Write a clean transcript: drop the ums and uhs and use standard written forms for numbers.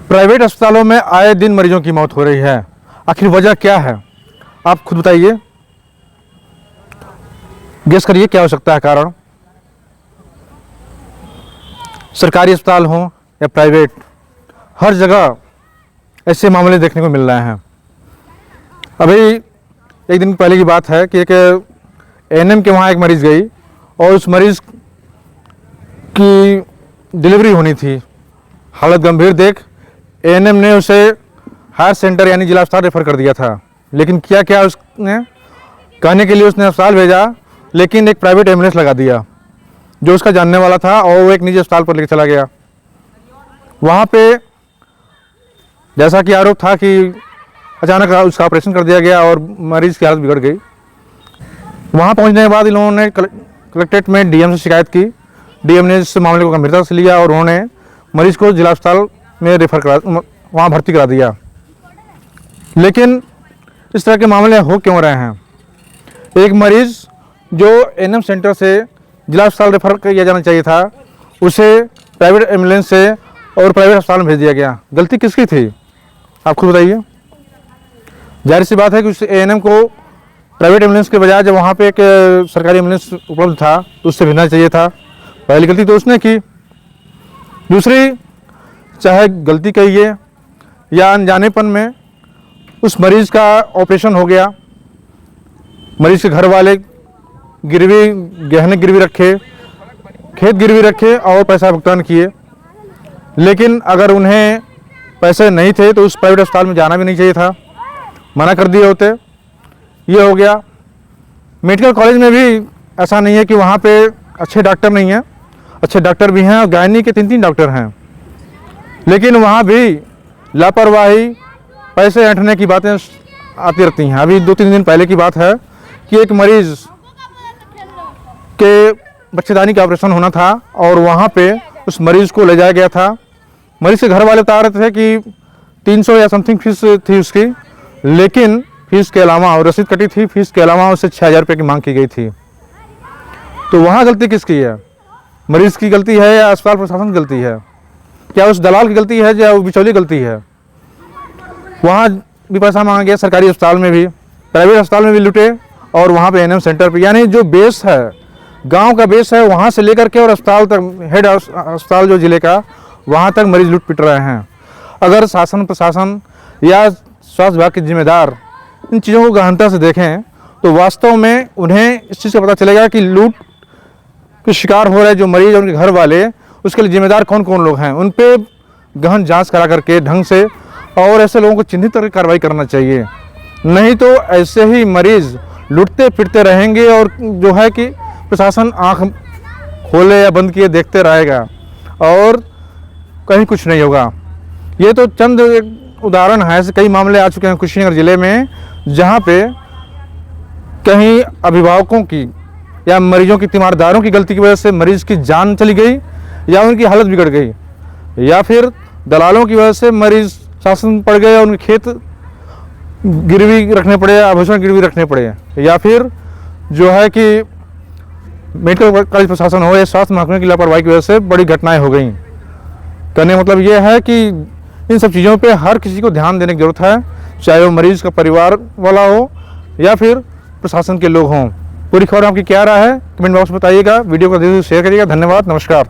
Private अस्पतालों में आए दिन मरीजों की मौत हो रही है। आखिर वजह क्या है, आप खुद बताइए, गेस करिए क्या हो सकता है कारण। सरकारी अस्पताल हो या प्राइवेट, हर जगह ऐसे मामले देखने को मिल रहे हैं। अभी एक दिन पहले की बात है कि एक एएनएम के वहाँ एक मरीज़ गई और उस मरीज़ की डिलीवरी होनी थी। हालत गंभीर देख एएनएम ने उसे हायर सेंटर यानी जिला अस्पताल रेफ़र कर दिया था। लेकिन किया क्या उसने, कहने के लिए उसने अस्पताल भेजा, लेकिन एक प्राइवेट एम्बुलेंस लगा दिया जो उसका जानने वाला था और वो एक निजी अस्पताल पर लेकर चला गया। वहाँ पे जैसा कि आरोप था कि अचानक उसका ऑपरेशन कर दिया गया और मरीज़ की हालत बिगड़ गई। वहाँ पहुँचने के बाद इन लोगों ने कलेक्ट्रेट में डीएम से शिकायत की। डीएम ने इस मामले को गंभीरता से लिया और उन्होंने मरीज़ को जिला अस्पताल में रेफ़र करा, वहाँ भर्ती करा दिया। लेकिन इस तरह के मामले हो क्यों रहे हैं? एक मरीज़ जो एएनएम सेंटर से जिला अस्पताल रेफ़र किया जाना चाहिए था, उसे प्राइवेट एम्बुलेंस से और प्राइवेट अस्पताल में भेज दिया गया। गलती किसकी थी, आप खुद बताइए। जाहिर सी बात है कि उस एएनएम को प्राइवेट एम्बुलेंस के बजाय जब वहाँ पे एक सरकारी एम्बुलेंस उपलब्ध था तो उससे भेजना चाहिए था। पहली गलती तो उसने की। दूसरी, चाहे गलती कहिए या अनजानेपन में, उस मरीज़ का ऑपरेशन हो गया। मरीज़ के घर वाले गिरवी, गहने गिरवी रखे, खेत गिरवी रखे और पैसा भुगतान किए। लेकिन अगर उन्हें पैसे नहीं थे तो उस प्राइवेट अस्पताल में जाना भी नहीं चाहिए था, मना कर दिए होते। ये हो गया। मेडिकल कॉलेज में भी ऐसा नहीं है कि वहाँ पे अच्छे डॉक्टर नहीं हैं, अच्छे डॉक्टर भी हैं और गायनी के 3-3 डॉक्टर हैं। लेकिन वहाँ भी लापरवाही, पैसे ऐंठने की बातें आती रहती हैं। अभी 2-3 दिन पहले की बात है कि एक मरीज़ के बच्चेदानी का ऑपरेशन होना था और वहाँ पे उस मरीज़ को ले जाया गया था। मरीज़ के घर वाले बता रहे थे कि 300 या समथिंग फीस थी उसकी, लेकिन फीस के अलावा, और रसीद कटी थी, फीस के अलावा उससे 6,000 रुपये की मांग की गई थी। तो वहाँ गलती किसकी है? मरीज़ की गलती है या अस्पताल प्रशासन की गलती है? क्या उस दलाल की गलती है या बिचौली गलती है? वहाँ भी पैसा मांगा गया, सरकारी अस्पताल में भी, प्राइवेट अस्पताल में भी लूटे और वहाँ पे एएनएम सेंटर पे, यानी जो बेस है, गांव का बेस है, वहाँ से लेकर के और अस्पताल तक, हेड अस्पताल जो ज़िले का, वहाँ तक मरीज़ लूट पिट रहे हैं। अगर शासन प्रशासन या स्वास्थ्य विभाग के जिम्मेदार इन चीज़ों को गहनता से देखें तो वास्तव में उन्हें इस चीज़ का पता चलेगा कि लूट के शिकार हो रहे जो मरीज और उनके घर वाले, उसके लिए जिम्मेदार कौन कौन लोग हैं। उन पे गहन जांच करा करके ढंग से और ऐसे लोगों को चिन्हित करके कार्रवाई करना चाहिए। नहीं तो ऐसे ही मरीज़ लुटते फिरते रहेंगे और जो है कि प्रशासन आँख खोले या बंद किए देखते रहेगा और कहीं कुछ नहीं होगा। ये तो चंद एक उदाहरण है, ऐसे कई मामले आ चुके हैं कुशीनगर ज़िले में, जहाँ पे कहीं अभिभावकों की या मरीजों की, तीमारदारों की गलती की वजह से मरीज़ की जान चली गई या उनकी हालत बिगड़ गई, या फिर दलालों की वजह से मरीज़ शासन पड़ गए और उनके खेत गिरवी रखने पड़े, आभूषण गिरवी रखने पड़े, या फिर जो है कि मेडिकल कॉलेज प्रशासन हो या स्वास्थ्य महकमे की लापरवाही की वजह से बड़ी घटनाएं हो गई। कहने का मतलब ये है कि इन सब चीज़ों पे हर किसी को ध्यान देने की ज़रूरत है, चाहे वो मरीज़ का परिवार वाला हो या फिर प्रशासन के लोग हों। पूरी खबर आपकी क्या राय है, कमेंट बॉक्स में बताइएगा। वीडियो को शेयर करिएगा। धन्यवाद, नमस्कार।